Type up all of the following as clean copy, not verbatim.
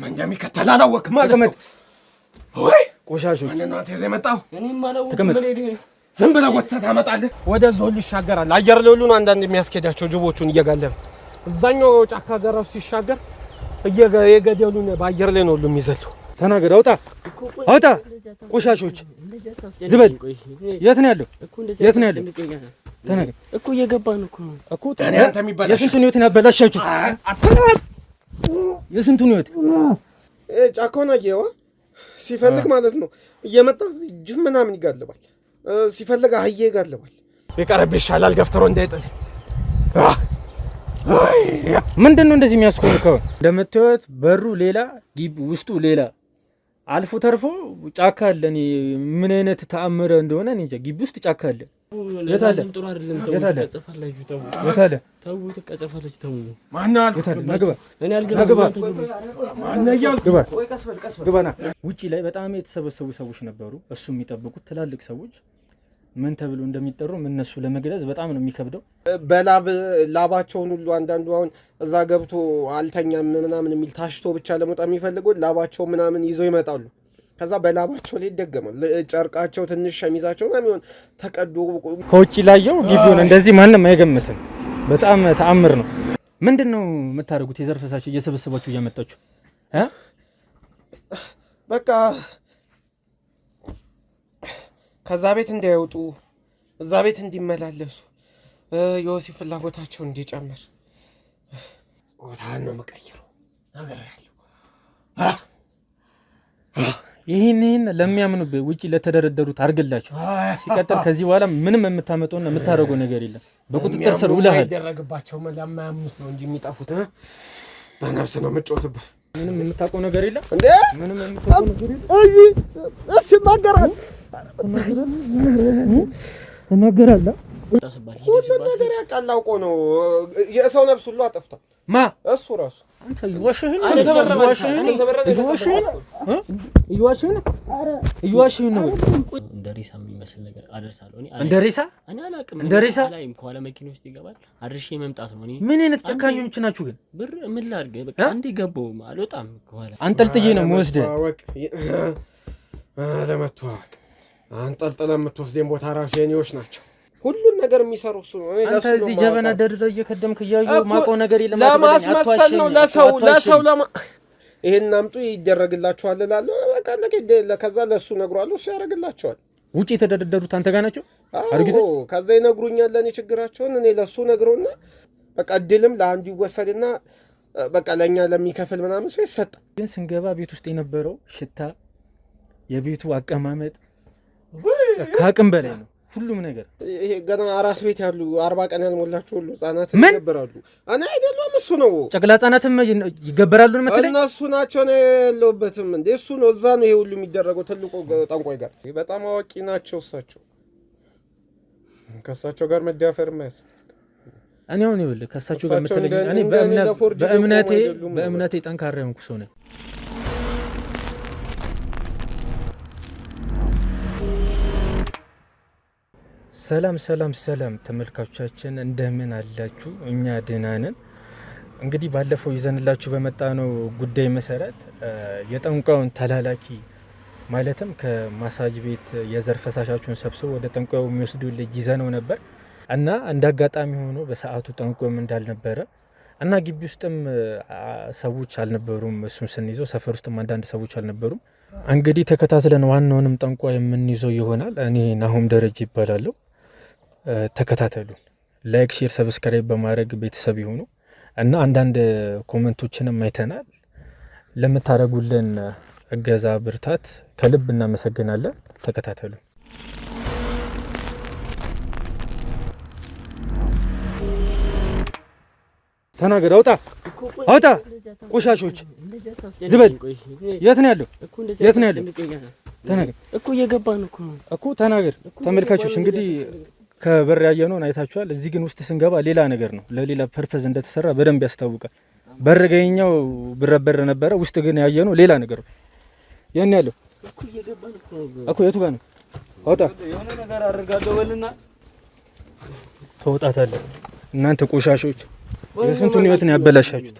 መንጃሚ ከተላላወክ ማለት ነው ወይ ቆሻሾች ማንነው አንተ እዚህ መጣው እኔም አላወኩም ምን ሄደ ዝም ብለህ ወጥተህ ታመጣለህ ወደ ዞል ይሻገራል አየር ላይ ሁሉ አንዳንድ የሚያስኬዳቸው ጅቦቹን እየጋለበ እዛኛው ጫካ ጋራው ሲሻገር የገደሉን በአየር ላይ ነው ሁሉ የሚዘለው ተናገር አውጣ ቆሻሾች ዝበል የት ነው ያለው ተናገር እኮ እየገባን እኮ እኔ አንተ የሚባል የስንቱን ህይወት ያበላሻችሁ የስንቱን ህይወት ጫካውን አየኸው ሲፈልግ ማለት ነው እየመጣ ጅብ ምናምን ይጋልባል ሲፈልግ አህዬ ይጋልባል የቀረብ ይሻላል ገፍትሮ እንዳይጥል ምንድነው እንደዚህ የሚያስቆልከው እንደምትወት በሩ ሌላ ግቢ ውስጡ ሌላ አልፎ ተርፎ ጫካ አለ ምን አይነት ተአምረ እንደሆነ እንጃ ግቢ ውስጥ ጫካ አለ የታለ ጥሩ አይደለም ተቀጸፋላችሁ ተው ተቀጸፋላችሁ ተው ማናል ነግባ እኔ አልገባ ማናያል ግባና ውጪ ላይ በጣም የተሰበሰቡ ሰዎች ነበሩ እሱ የሚጠብቁት ትላልቅ ሰዎች ምን ተብሎ እንደሚጠሩ እነሱ ለመግለጽ በጣም ነው የሚከብደው ላባቸውን ሁሉ አንዳንዱ አሁን እዛ ገብቶ አልተኛም ምናምን የሚል ታሽቶ ብቻ ለመውጣት የሚፈልጉት ላባቸው ምናምን ይዘው ይመጣሉ ከዛ በላባቸው ላይ ይደገማል ጨርቃቸው ትንሽ ሸሚዛቸው ምናምን ይሆን ተቀዶ ከውጪ ላየው ግቢውን እንደዚህ ማንንም አይገምትም በጣም ተአምር ነው ምንድነው የምታደርጉት የዘርፈሳችሁ እየሰበሰባችሁ እያመጣችሁ በቃ ከዛ ቤት እንዳይወጡ እዛ ቤት እንዲመላለሱ የወሲብ ፍላጎታቸው እንዲጨምር ጾታን ነው መቀየረው ነገር ያለው ይሄን ለሚያምኑበት ውጪ ለተደረደሩት አርግላችሁ ሲቀጥል ከዚህ በኋላ ምንም የምታመጣውና የምታረገው ነገር የለም በቁጥጥር ስር ውለሃል ይደረግባቸው ለማያምኑት ነው እንጂ የሚጠፉት በነፍስ ነው የምትጮትበት ምንም የምታውቀው ነገር የለም እንዴ ምንም የምታውቀው ነገር የለም እሺ ተናገራል ተናገራለህ ሁሉ ነገር ያቃላውቆ ነው የሰው ነፍስ ሁሉ አጠፍቷል ማ እሱ ራሱ አንተ ይዋሽህን ነው እንደ ሬሳ የሚመስል ነገር አደርሳለሁ እኔ እንደ ሬሳ እኔ አላቅም እንደ ሬሳ አላይም ከኋላ መኪና ውስጥ ይገባል አድርሼ መምጣት ነው እኔ ምን አይነት ጨካኞች ናችሁ ግን ብር ምን ላድርግ በቃ አንዴ ገባው አልወጣም ከኋላ አንጠልጥዬ ነው የምወስደው ለመተዋወቅ አንጠልጥለ የምትወስደኝ ቦታ ራሱ የኔዎች ናቸው ሁሉን ነገር የሚሰሩ እሱ ነው አንተ እዚህ ጀበና ደርደህ እየከደምክ እያዩ ማቆ ነገር የለም ለማስመሰል ነው ለሰው ይሄን አምጡ ይደረግላችኋል እላለሁ በቃ ከዛ ለሱ ነግሯለሁ እሱ ያደርግላችኋል ውጪ የተደረደሩት አንተ ጋር ናቸው አርግቶ ከዛ ይነግሩኛል ለኔ ችግራቸውን እኔ ለሱ ነግሮና በቃ ድልም ለአንዱ ይወሰድና በቃ ለኛ ለሚከፍል ምናምን ሰው ይሰጣል ግን ስንገባ ቤት ውስጥ የነበረው ሽታ የቤቱ አቀማመጥ ከአቅም በላይ ነው ሁሉም ነገር ይሄ ገና አራስ ቤት ያሉ 40 ቀን ያልሞላቸው ሁሉ ህፃናት ይገበራሉ እኔ አይደለም እሱ ነው ጨቅላ ህፃናትም ይገበራሉ ነው መሰለኝ እነሱ ናቸው ነው ያለውበትም እንዴ እሱ ነው እዛ ነው ይሄ ሁሉ የሚደረገው ትልቁ ጠንቋይ ጋር በጣም አዋቂ ናቸው እሳቸው ከእሳቸው ጋር መዳፈር ማያስ እኔ አሁን ይኸውልህ ከእሳቸው ጋር መተለኝ እኔ በእምነቴ ጠንካራ ሆንኩ ሰው ነኝ ሰላም ተመልካቾቻችን እንደምን አላችሁ እኛ ደህና ነን እንግዲህ ባለፈው ይዘንላችሁ በመጣነው ጉዳይ መሰረት የጠንቋዩን ተላላኪ ማለትም ከማሳጅ ቤት የዘር ፈሳሻቸውን ሰብስበው ወደ ጠንቋዩ የሚወስዱ ልጅ ይዘነው ነበር እና እንዳጋጣሚ ሆኖ በሰዓቱ ጠንቋዩም እንዳልነበረ እና ግቢ ውስጥም ሰዎች አልነበሩም እሱን ስንይዘው ሰፈር ውስጥም አንዳንድ ሰዎች አልነበሩም እንግዲህ ተከታትለን ዋናውንም ጠንቋይ የምንይዘው ይሆናል እኔ ናሁም ደረጃ ይባላለሁ ተከታተሉን ላይክ ሼር ሰብስክራይብ በማድረግ ቤተሰብ ይሁኑ እና አንዳንድ ኮሜንቶችንም አይተናል ለምታረጉልን እገዛ ብርታት ከልብ እናመሰግናለን ተከታተሉ ተናገር አውጣ ቆሻሾች ዝበል የት ነው ያለው ተናገር እኮ እየገባን እኮ ተናገር ተመልካቾች እንግዲህ ከበር ያየነውን አይታችኋል እዚህ ግን ውስጥ ስንገባ ሌላ ነገር ነው ለሌላ ፐርፐዝ እንደተሰራ በደንብ ያስታውቃል በረገኛው ብረበር ነበረ ውስጥ ግን ያየነው ሌላ ነገር ነው ያን ያለው እኮ እየገባን እኮ የቱ ጋር ነው አውጣ የሆነ ነገር አደርጋለሁ በልና ተውጣታለህ እናንተ ቆሻሾች የስንቱን ህይወት ነው ያበላሻችሁት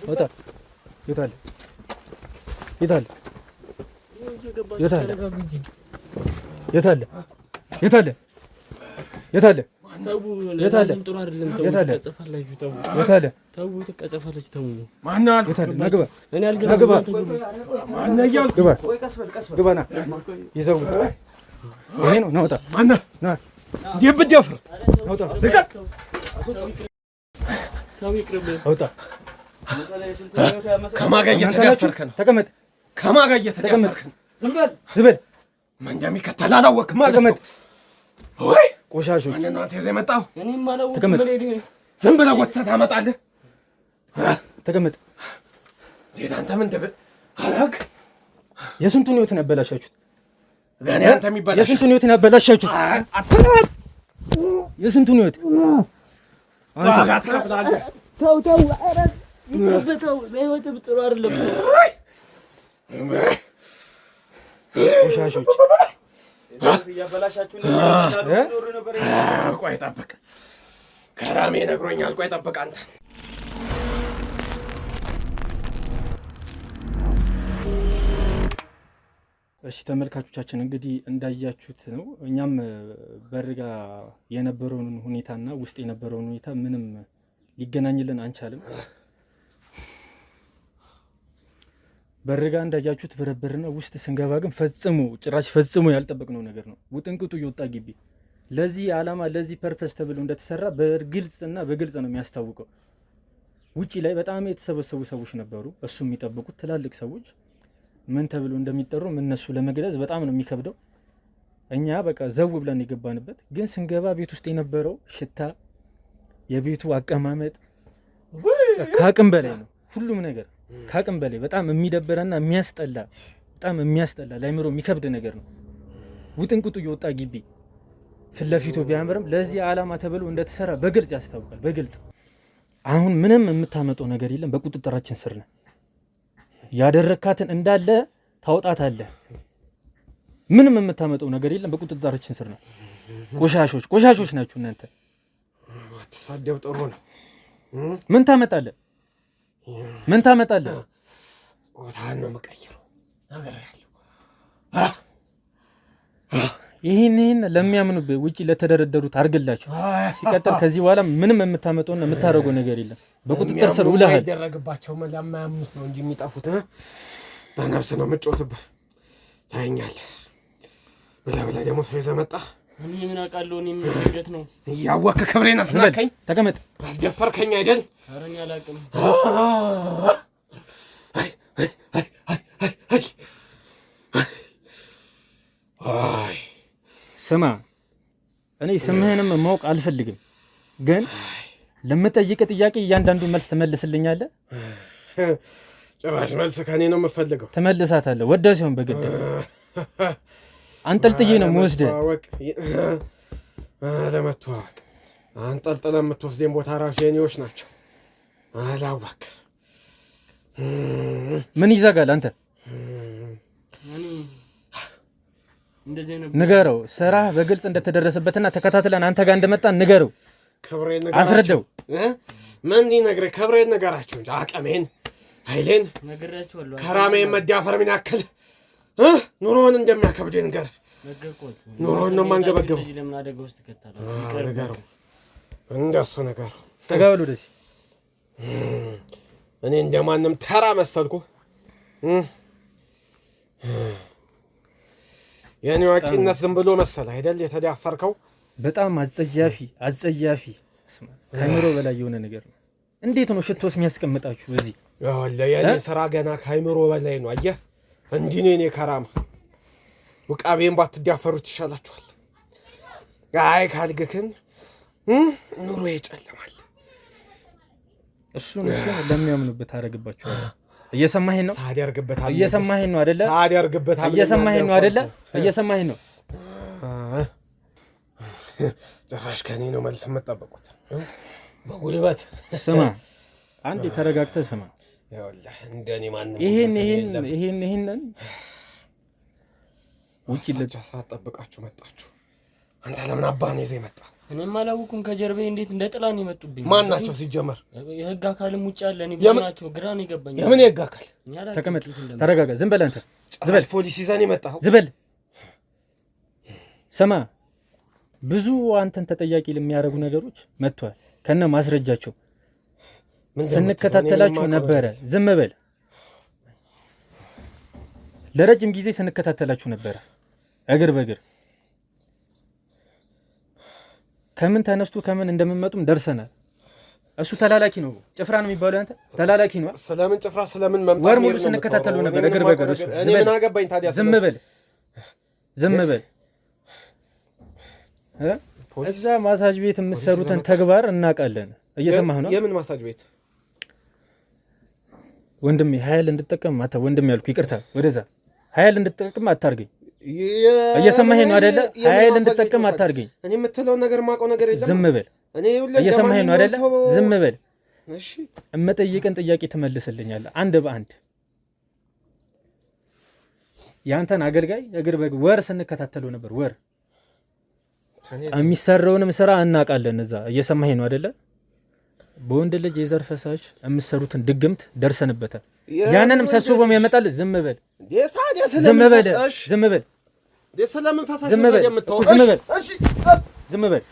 አውጣ የታለ የት አለ? የት አለ? የት አለ? የት አለ? የት አለ? የት አለ? ጥሩ አይደለም። ተው ትቀጸፋላችሁ። ተው የት አለ? ተው ትቀጸፋላችሁ። ተው ማን አለ? የት አለ? ና ግባ። እኔ አልገባም። ማን እያልኩ ግባ። ግባ ና ይዘው ይሄ ነው ናውጣ። ማን ና ደብደፍር ናውጣ። ልቀቅ። ተው ይቅርብህ። አውጣ። ከማን ጋር እየተዳፈርክ ነው? ተቀመጥ። ከማን ጋር እየተዳፈርክ ነው? ዝም በል ዝም በል። ማን እንደሚከተል አላወቅም ማለት ነው። ወይ ቆሻሾች ማን ነው አንተ ይዘህ የመጣው? እኔም አላወቅም። ተቀመጥ። ዝም ብለህ ወጥተህ ታመጣለህ። ተቀመጥ። እንዴት አንተ ምን ደብ አረግ? የስንቱን ህይወትን ያበላሻችሁት? ገና አንተ የሚበላሽ የስንቱን ህይወትን ያበላሻችሁት? አትራብ። የስንቱን ህይወት አንተ ዋጋ ትከፍላለህ። ተው ኧረ ይቅርብህ። ተው ለህይወትህ ጥሩ አይደለም። ቆሻሾች እያበላሻችሁ ነበር። ቆይ ጠብቅ፣ ከራሜ ነግሮኛል። ቆይ ጠብቅ አንተ። እሺ ተመልካቾቻችን እንግዲህ እንዳያችሁት ነው። እኛም በርጋ የነበረውን ሁኔታና ውስጥ የነበረውን ሁኔታ ምንም ሊገናኝልን አንቻልም። በርጋ እንዳያችሁት በረበርና ውስጥ ስንገባ ግን ፈጽሞ ያልጠበቅነው ነገር ነው። ውጥንቅጡ እየወጣ ግቢ ለዚህ ዓላማ ለዚህ ፐርፐስ ተብሎ እንደተሰራ በግልጽ ነው የሚያስታውቀው። ውጪ ላይ በጣም የተሰበሰቡ ሰዎች ነበሩ፣ እሱ የሚጠብቁት ትላልቅ ሰዎች ምን ተብሎ እንደሚጠሩ እነሱ ለመግለጽ በጣም ነው የሚከብደው። እኛ በቃ ዘው ብለን የገባንበት ግን ስንገባ ቤት ውስጥ የነበረው ሽታ፣ የቤቱ አቀማመጥ ከአቅም በላይ ነው። ሁሉም ነገር ከአቅም በላይ በጣም የሚደብረና የሚያስጠላ ላይምሮ የሚከብድ ነገር ነው። ውጥንቅጡ እየወጣ ግቢ ፊት ለፊቱ ቢያምርም ለዚህ ዓላማ ተብሎ እንደተሰራ በግልጽ ያስታውቃል። በግልጽ አሁን ምንም የምታመጣው ነገር የለም። በቁጥጥራችን ስር ነው። ያደረካትን እንዳለ ታውጣታለህ። ምንም የምታመጣው ነገር የለም። በቁጥጥራችን ስር ነው። ቆሻሾች ናችሁ እናንተ። አትሳደብ፣ ጥሩ ነው። ምን ታመጣለህ? ጾታን ነው የምቀይረው ነገር ያለው ይህን ለሚያምኑብህ ውጪ ለተደረደሩት አድርግላቸው። ሲቀጥል ከዚህ በኋላ ምንም የምታመጣውና የምታደርገው ነገር የለም። በቁጥጥር ስር ውለሃል። ይደረግባቸው ለማያምኑት ነው እንጂ የሚጠፉት በነፍስ ነው የምትጮትብህ። ታየኛለህ ብለህ ደግሞ ሰው ይዘህ መጣ። እኔ ምን አውቃለሁ? እኔም ድንገት ነው እያወቅህ ክብሬን አስናከኝ። ተቀመጥ። አስደፈርከኝ አይደል? ኧረ እኔ አላውቅም። ስማ፣ እኔ ስምህንም ማወቅ አልፈልግም፣ ግን ለምጠይቅ ጥያቄ እያንዳንዱ መልስ ትመልስልኛለህ። ጭራሽ መልስ ከኔ ነው የምፈልገው? ትመልሳታለህ። ወደ ሲሆን በግድ አንጠልጥዬ ነው የምወስድህ። ለመተዋወቅ አንጠልጥለህ የምትወስደኝ ቦታ ራሱ የኔዎች ናቸው። አላወቅህ ምን ይዘጋል አንተ? ንገረው። ስራ በግልጽ እንደተደረሰበትና ተከታትለን አንተ ጋር እንደመጣን ንገረው። ክብሬን አስረዳው። ምን ይነግረኝ? ክብሬን ንገራቸው እንጂ አቅሜን፣ ኃይሌን፣ ከራሜን መዳፈር ምን ያክል ኑሮውን እንደሚያከብድ ንገር። ኑሮውን ነው የማንገበገበው። ንገረው፣ እንደሱ ንገረው። ጠጋ በሉ ወደዚህ። እኔ እንደማንም ተራ መሰልኩ? የኔ ዋቂነት ዝም ብሎ መሰለ አይደል የተዳፈርከው? በጣም አጸያፊ ከአይምሮ በላይ የሆነ ነገር ነው። እንዴት ነው ሽቶስ የሚያስቀምጣችሁ እዚህ? የኔ ስራ ገና ከአይምሮ በላይ ነው። አየህ፣ እንዲህ ነው የኔ ከራማ። ውቃቤን ባትዳፈሩት ይሻላችኋል። አይ ካልግክን ኑሮ ይጨልማል። እሱን ለሚያምኑበት አደርግባችኋለሁ። እየሰማኸኝ ነው? ሳደርግበታለሁ። እየሰማኸኝ ነው አይደለ? ሳደርግበታለሁ። እየሰማኸኝ ነው አይደለ? እየሰማኸኝ ነው። ጭራሽ ከኔ ነው መልስ የምትጠብቁት? በጉልበት ስማ፣ አንዴ ተረጋግተህ ስማ። ይኸውልህ እንደኔ ማንም ይሄን ውጪ ለቻ ሳትጠብቃችሁ መጣችሁ። አንተ ለምን አባህን ይዘህ መጣ? እኔም አላውኩም። ከጀርባዬ እንዴት እንደ ጥላን ይመጡብኝ። ማን ናቸው ሲጀመር? የህግ አካልም ውጭ ያለ እኔ ባናቸው ግራ ነው የገባኝ። የምን የህግ አካል? ተቀመጥ፣ ተረጋጋ። ዝም በል አንተ። ዝም በል። ፖሊስ ይዘን የመጣው ዝም በል። ስማ፣ ብዙ አንተን ተጠያቂ ለሚያደርጉ ነገሮች መጥቷል ከነ ማስረጃቸው። ስንከታተላችሁ ነበረ። ዝም በል። ለረጅም ጊዜ ስንከታተላችሁ ነበረ እግር በእግር ከምን ተነስቶ ከምን እንደምመጡም ደርሰናል። እሱ ተላላኪ ነው። ጭፍራ ነው የሚባለው። አንተ ተላላኪ ነው። ስለምን ጭፍራ ስለምን መምጣት ወር ሙሉ ስንከታተሉ ነበር እግር በእግር። እሱ እኔ ምን አገባኝ ታዲያ? ዝም በል ዝም በል። እዛ ማሳጅ ቤት የምትሰሩትን ተግባር እናውቃለን። እየሰማህ ነው? የምን ማሳጅ ቤት ወንድሜ? ኃይል እንድጠቀም አታ ወንድሜ ያልኩ ይቅርታ፣ ወደዛ ኃይል እንድጠቀም አታርገኝ። እየሰማኸኝ ነው አይደለ? ኃይል እንድጠቀም አታርገኝ። እኔ የምትለው ነገር ማውቀው ነገር የለም። ዝም በል። እኔ እየሰማኸኝ ነው አይደለ? ዝም በል። እሺ፣ እመጠይቅን ጥያቄ ትመልስልኛለህ አንድ በአንድ። ያንተን አገልጋይ እግር በእግር ወር ስንከታተለው ነበር። ወር የሚሰራውንም ስራ እናውቃለን። እዛ እየሰማኸኝ ነው አይደለ? በወንድ ልጅ የዘር ፈሳሽ የምትሰሩትን ድግምት ደርሰንበታል። ያንንም ሰብስቦም ያመጣል። ዝም በል ዝም በል ዝም በል ስለምን ፈሳሽ ዝም በል ዝም በል ዝም በል።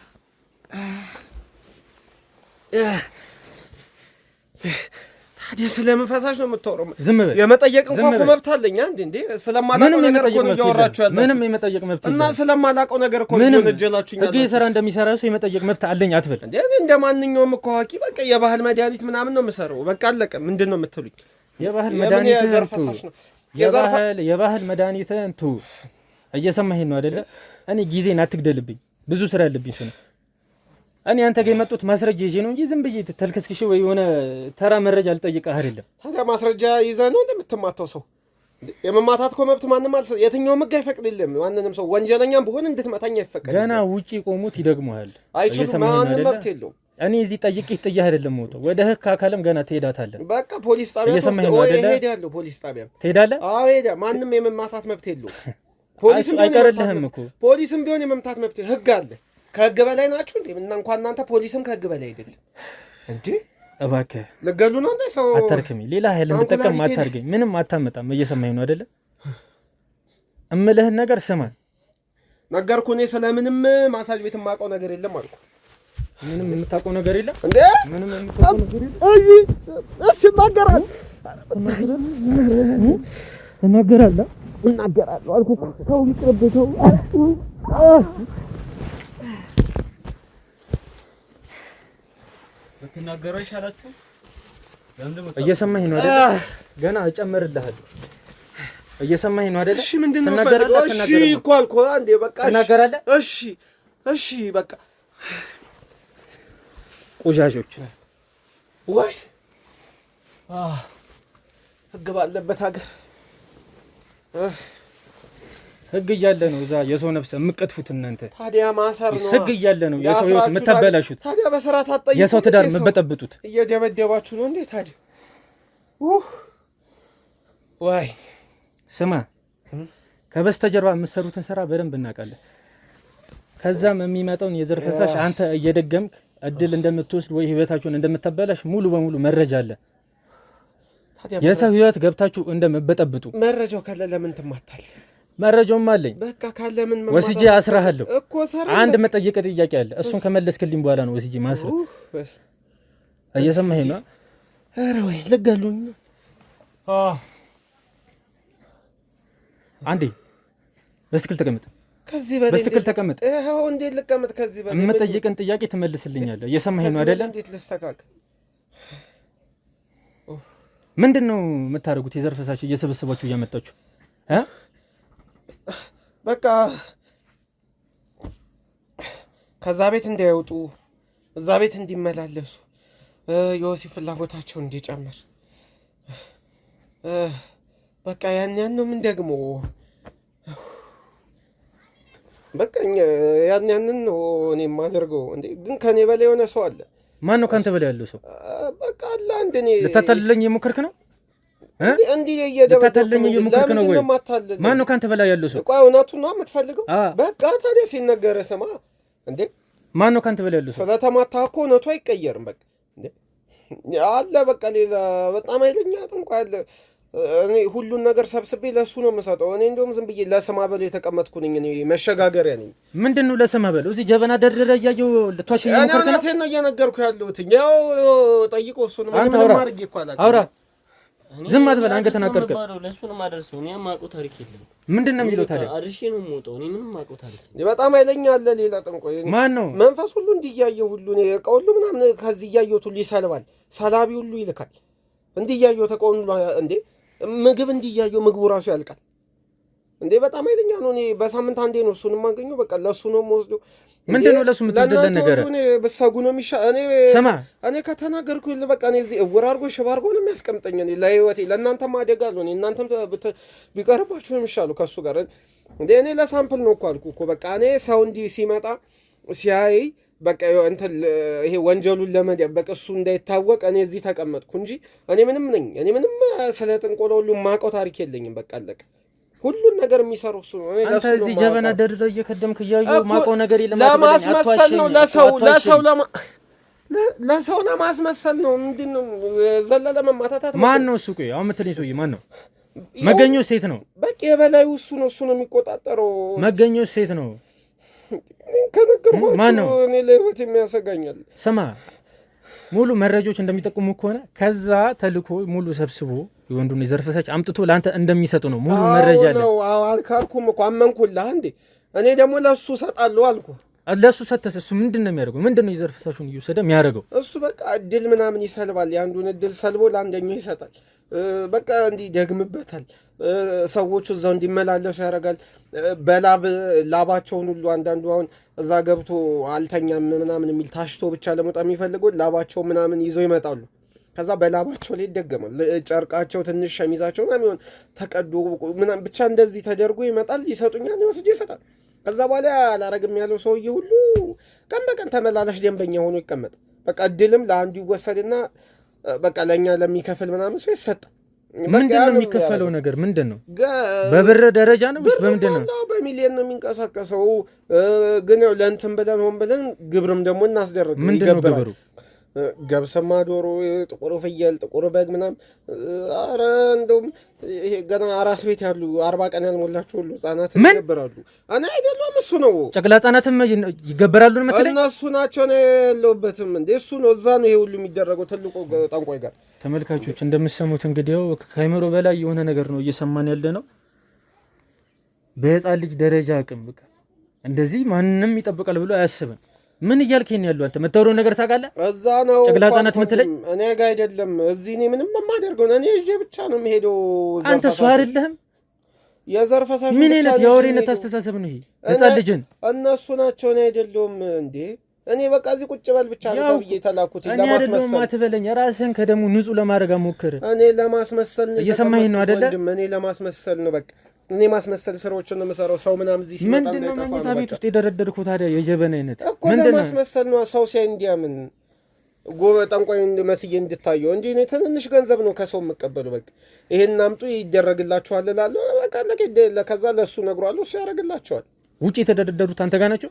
ታዲያ ስለምን ፈሳሽ ነው የምታወራው? ዝም በል። የመጠየቅ እንኳን እኮ መብት አለኝ እንዴ? ስለማላውቀው ነገር እኮ ነው እያወራችሁ ያላችሁ። ምንም የመጠየቅ መብት እና ስለማላውቀው ነገር እኮ ነው እየወነጀላችሁኝ ያላችሁ። ስራ እንደሚሰራ ሰው የመጠየቅ መብት አለኝ አትበል እንዴ? እንደ ማንኛውም እኮ ሐኪም በቃ የባህል መድኃኒት ምናምን ነው የምሰራው። በቃ አለቀ። ምንድን ነው የምትሉኝ? የባህል መድኃኒትህን ተው። እየሰማኸኝ ነው አይደለ? እኔ ጊዜን አትግደልብኝ። ብዙ ስራ ያለብኝ ሰው ነው። እኔ አንተ ጋር የመጡት ማስረጃ ይዤ ነው እንጂ ዝም ብዬ ተልከስክሽ ወይ የሆነ ተራ መረጃ ልጠይቅህ አይደለም። ታዲያ ማስረጃ ይዘህ ነው እንደምትማታው ሰው? የመማታት እኮ መብት ማንም አልሰ የትኛውም ሕግ አይፈቅድልም። ማንንም ሰው ወንጀለኛም ቢሆን እንድትመታኝ አይፈቀድም። ገና ውጪ ቆሙት ይደግሙሃል። አይችሉም። ማንም መብት የለውም። እኔ እዚህ ጠይቄህ ጥያህ አይደለም የምወጣው። ወደ ህግ አካልም ገና ትሄዳታለህ። በቃ ፖሊስ ጣቢያ እሄዳለሁ። ፖሊስ ጣቢያ ትሄዳለህ? አዎ እሄዳለሁ። ማንም የመማታት መብት የለውም። ፖሊስም አይቀርልህም እኮ ፖሊስም ቢሆን የመምታት መብት ህግ አለ። ከህግ በላይ ናችሁ እንዴ? እና እንኳን እናንተ ፖሊስም ከህግ በላይ አይደለም እንዴ? እባክህ ልገሉ ነው እንዴ? ሰው አታርክሚ። ሌላ ኃይል እንድጠቀም አታርገኝ። ምንም አታመጣም። እየሰማኸኝ ነው አይደለ? እምልህን ነገር ስማ። ነገርኩህ። እኔ ስለምንም ማሳጅ ቤት የማውቀው ነገር የለም አልኩ። ምንም የምታውቀው ነገር የለም እንዴ? ምንም የምታውቀው ነገር የለም። እሺ እናገራለሁ አልኩ። ሰው ይቅርብ። ሰው ብትናገረው ይሻላችሁ። እየሰማኸኝ ነው አይደለ? ገና እጨምርልሃለሁ። እየሰማኸኝ ነው አይደለ? እሺ ምንድን ነው? እሺ እኮ አልኩህ። አንዴ በቃ ትናገራለህ። እሺ በቃ ቆሻሾች ወይ ህግ ባለበት ሀገር ህግ እያለ ነው እዛ የሰው ነፍስ የምትቀጥፉት እናንተ። ታዲያ ማሰር ነው። ህግ እያለ ነው የሰው ህይወት የምታበላሹት። ታዲያ በስራ ታጠይቁ። የሰው ትዳር የምትበጠብጡት እየደበደባችሁ ነው እንዴ? ታዲያ ወይ ስማ፣ ከበስተጀርባ የምትሰሩትን ስራ በደንብ እናውቃለን። ከዛም የሚመጣውን የዘር ፈሳሽ አንተ እየደገምክ እድል እንደምትወስድ ወይ ህይወታችሁን እንደምታበላሽ ሙሉ በሙሉ መረጃ አለ። የሰው ህይወት ገብታችሁ እንደምትበጠብጡ መረጃው ካለ ለምን ትማታለህ? መረጃውም አለኝ። በቃ ካለ ምን ወስጄ አስራሃለሁ። አንድ መጠየቅ ጥያቄ አለ። እሱን ከመለስክልኝ በኋላ ነው ወስጄ ማስረህ። እየሰማኸኝ ነው? ኧረ ወይ ልገሉኝ። አንዴ በስትክል ተቀመጥ። ከዚህ በላይ በስትክል ተቀመጥ። ይኸው እንዴት ልቀመጥ? ከዚህ በላይ የምጠይቅን ጥያቄ ትመልስልኛለህ። እየሰማኸኝ ነው አይደለ? እንዴት ልስተካከል? ምንድን ነው የምታደርጉት? የዘር ፈሳሽ እየሰበሰባችሁ እያመጣችሁ በቃ ከዛ ቤት እንዳይወጡ እዛ ቤት እንዲመላለሱ የወሲብ ፍላጎታቸው እንዲጨምር በቃ ያን ነው። ምን ደግሞ በቃ ያንን ነው እኔ የማደርገው። እንዴ ግን ከኔ በላይ የሆነ ሰው አለ። ማን ነው ካንተ በላይ ያለው ሰው? በቃ አለ አንድ። እኔ ልታታልለኝ የሞከርክ ነው? እንዴ እየደበደበኝ እየሞከርክ ነው ወይ? ማን ነው ካንተ በላይ ያለው ሰው? ቆይ እውነቱን ነው የምትፈልገው? በቃ ታዲያ ሲነገርህ ስማ እንዴ። ማን ነው ካንተ በላይ ያለው ሰው? ስለተማታ እኮ እውነቱ አይቀየርም። በቃ እንዴ አለ በቃ ሌላ በጣም ኃይለኛ ጠንቋይ አለ። እኔ ሁሉን ነገር ሰብስቤ ለሱ ነው የምሰጠው። እኔ እንደውም ዝም ብዬ ለስማ በለው የተቀመጥኩ ነኝ። እኔ መሸጋገሪያ ነኝ። ምንድነው ለስማ በለው? እዚህ ጀበና ደርደረ እያየሁ ልትዋሽኝ ነው? እኔ ነው እየነገርኩ ያለሁት። ያው ጠይቆ እሱ ነው ምንም ማድረግ እኮ አላውቅም። አውራ ዝም አትበል። አንገተን አቀርቀር ለሱ ነው ማደርሰው። እኔ የማውቀው ታሪክ የለም። ምንድነው የሚለው ታዲያ? አርሼ ነው የምወጣው። እኔ ምንም የማውቀው ታሪክ በጣም ኃይለኛ አለ። ሌላ ጠንቋይ ማን ነው? መንፈስ ሁሉ እንዲያየው ሁሉ ነው የቀውሉ ምናምን ከዚህ እያየሁት ሁሉ ይሰልባል። ሰላቢ ሁሉ ይልካል። እንዲያየው ተቆውሉ እንዴ ምግብ እንዲያየው ምግቡ ራሱ ያልቃል እንዴ። በጣም ኃይለኛ ነው። እኔ በሳምንት አንዴ ነው እሱን የማገኘው። በቃ ለሱ ነው የምወስደው። ምንድነው ለሱ የምትወስደው ነገር? እኔ በሳጉ ነው የሚሻል። እኔ ከተናገርኩ በቃ እኔ እዚህ እውር አድርጎ ሽባ አድርጎ ነው የሚያስቀምጠኝ። እኔ ለህይወቴ ለእናንተም አደጋ አለው። እኔ እናንተም ቢቀርባችሁ ነው የሚሻሉ ከሱ ጋር እንዴ። እኔ ለሳምፕል ነው እኮ አልኩ እኮ በቃ እኔ ሰው እንዲህ ሲመጣ ሲያይ በቃ እንትን ይሄ ወንጀሉን ለመደበቅ እሱ እንዳይታወቅ እኔ እዚህ ተቀመጥኩ እንጂ እኔ ምንም ነኝ። እኔ ምንም ስለ ጥንቆላ ሁሉ የማውቀው ታሪክ የለኝም። በቃ አለቀ። ሁሉን ነገር የሚሰራው እሱ ነው። እኔ አንተ እዚህ ጀበና ደርደር እየከደምክ እያየሁ ማውቀው ነገር የለም። ለማስመሰል ነው። ለሰው ለማስመሰል ነው። ምንድነው ዘለለ መማታታት? ማን ነው እሱ? ቆይ አሁን የምትለኝ ሰውዬ ማን ነው? መገኘው ሴት ነው። በቃ የበላዩ እሱ ነው። እሱ ነው የሚቆጣጠረው። መገኘው ሴት ነው። ከነገርኳችሁ እኔ ለህይወት የሚያሰጋኛል። ስማ ሙሉ መረጃዎች እንደሚጠቁሙ ከሆነ ከዛ ተልኮ ሙሉ ሰብስቦ የወንዱን የዘርፈሰች አምጥቶ ለአንተ እንደሚሰጡ ነው ሙሉ መረጃ አለ። አዎ አልካልኩም እኮ አመንኩልህ እንዴ። እኔ ደግሞ ለሱ ሰጣለሁ አልኩ። ለሱ ሰተስ እሱ ምንድነው የሚያደርገው? ምንድነው የዘርፈሰቹን እየወሰደ የሚያደርገው? እሱ በቃ እድል ምናምን ይሰልባል። የአንዱን እድል ሰልቦ ለአንደኛው ይሰጣል። በቃ እንዲህ ደግምበታል። ሰዎቹ እዛው እንዲመላለሱ ያደርጋል። ላባቸውን ሁሉ አንዳንዱ አሁን እዛ ገብቶ አልተኛም ምናምን የሚል ታሽቶ ብቻ ለመውጣት የሚፈልገው ላባቸው ምናምን ይዘው ይመጣሉ። ከዛ በላባቸው ላይ ይደገማል። ጨርቃቸው ትንሽ ሸሚዛቸው ምናምን ይሆን ተቀዶ ምናምን ብቻ እንደዚህ ተደርጎ ይመጣል። ይሰጡኛል፣ ይወስጄ ይሰጣል። ከዛ በኋላ አላረግም ያለው ሰውዬ ሁሉ ቀን በቀን ተመላላሽ ደንበኛ ሆኖ ይቀመጥ። በቃ እድልም ለአንዱ ይወሰድና በቃ ለእኛ ለሚከፍል ምናምን ሰው ይሰጣል። ምንድን ነው የሚከፈለው ነገር? ምንድን ነው? በብር ደረጃ ነው ወይስ በምንድን ነው? በሚሊዮን ነው የሚንቀሳቀሰው። ግን ያው ለእንትን ብለን ሆን ብለን ግብርም ደግሞ እናስደርግ። ምንድን ነው ግብሩ? ገብስማ ዶሮ፣ ጥቁር ፍየል፣ ጥቁር በግ ምናምን። ኧረ እንደውም ይሄ ገና አራስ ቤት ያሉ 40 ቀን ያልሞላቸው ሁሉ ህጻናት ይገበራሉ። እኔ አይደለም እሱ ነው። ጨቅላ ህጻናትም ይገበራሉ ነው መሰለኝ። እነሱ ናቸው ነው የለውበትም እንዴ? እሱ ነው። እዛ ነው ይሄ ሁሉ የሚደረገው ትልቁ ጠንቋይ ጋር። ተመልካቾች እንደምትሰሙት እንግዲህ ከአይምሮ በላይ የሆነ ነገር ነው እየሰማን ያለ ነው። በህፃን ልጅ ደረጃ አቅም በቃ እንደዚህ ማንንም ይጠብቃል ብሎ አያስብም። ምን እያልከኝ ያለው አንተ? መታወሪው ነገር ታውቃለህ? እዛ ነው ጨቅላ ህጻናት የምትለኝ እኔ ጋር አይደለም። እዚህ እኔ ምንም የማደርገው እኔ ይዤ ብቻ ነው የምሄደው። አንተ ሰው አይደለህም። የዘር ፈሳሽ ምን አይነት የአውሬነት አስተሳሰብ ነው ይሄ? ህፃን ልጅን እነሱ ናቸው እኔ አይደለሁም እንዴ? እኔ በቃ እዚህ ቁጭ በል ብቻ ነው ተብዬ ተላኩት ለማስመሰል። አትበለኝ። ራስህን ከደሙ ንጹህ ለማድረግ ሞክር። እኔ ለማስመሰል ነው። እየሰማኸኝ ነው አይደለ? እኔ ለማስመሰል ነው በቃ። እኔ ማስመሰል ስራዎችን ነው የምሰራው። ሰው ምናምን እዚህ ሲመጣ ምንድን ነው መኝታ ቤት ውስጥ የደረደርኩት ታዲያ? የጀበና አይነት እኮ ለማስመሰል ነው። ሰው ሲያይ እንዲያምን ጠንቋይ መስዬ እንድታየው እንጂ እኔ ትንንሽ ገንዘብ ነው ከሰው የምቀበለው። በቃ ይሄን አምጡ ይደረግላችኋል እላለሁ። በቃ ከዛ ለእሱ ነግሯለሁ፣ እሱ ያደርግላቸዋል። ውጭ የተደረደሩት አንተ ጋር ናቸው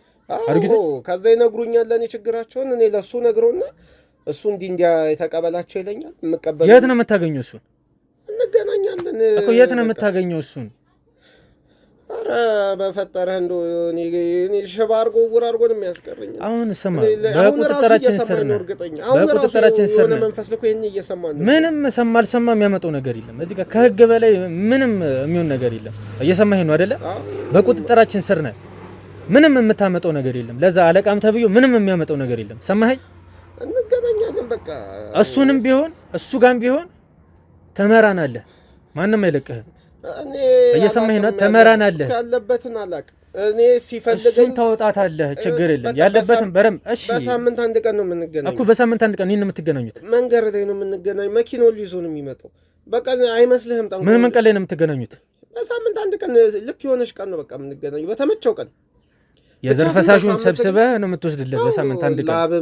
አርግቶ። ከዛ ይነግሩኛል ለእኔ ችግራቸውን። እኔ ለእሱ ነግሮና እሱ እንዲያ የተቀበላቸው ይለኛል። የምቀበለው የት ነው የምታገኘው እሱን? እንገናኛለን እኮ የት ነው የምታገኘው እሱን? ኧረ በፈጠረህ እንደው እኔ ሽባ አድርጎ ዕውር አድርጎ ነው የሚያስቀረኝ። አሁን ስማ፣ በቁጥጥራችን ስር ነው። በቁጥጥራችን ስር ነው። መንፈስ ልኮ ይሄን እየሰማን ነው። ምንም ሰማ አልሰማ የሚያመጣው ነገር የለም። እዚህ ጋር ከህግ በላይ ምንም የሚሆን ነገር የለም። እየሰማኸኝ ነው አይደለ? በቁጥጥራችን ስር ነው። ምንም የምታመጣው ነገር የለም። ለዛ አለቃም ተብዮ ምንም የሚያመጣው ነገር የለም። ሰማኸኝ? እንገናኛለን በቃ። እሱንም ቢሆን እሱ ጋርም ቢሆን ተመራናለህ። ማንም አይለቅህም። እኔ እየሰማኸኝ ነው? ተመራናለህ። ያለበትን አላውቅም። እኔ ሲፈልገኝ እሱን ታወጣታለህ። ችግር የለም። ያለበትን በረም እሺ። በሳምንት አንድ ቀን ነው የምንገናኘው እኮ። በሳምንት አንድ ቀን ነው የምትገናኙት? መንገድ ላይ ነው የምንገናኘው። መኪናው ይዞ ነው የሚመጣው። በቃ አይመስልህም? ምን ቀን ላይ ነው የምትገናኙት? በሳምንት አንድ ቀን ልክ የሆነች ቀን ነው በቃ የምንገናኘው፣ በተመቸው ቀን። የዘር ፈሳሹን ሰብስበህ ነው የምትወስድልህ በሳምንት አንድ ቀን። ላብ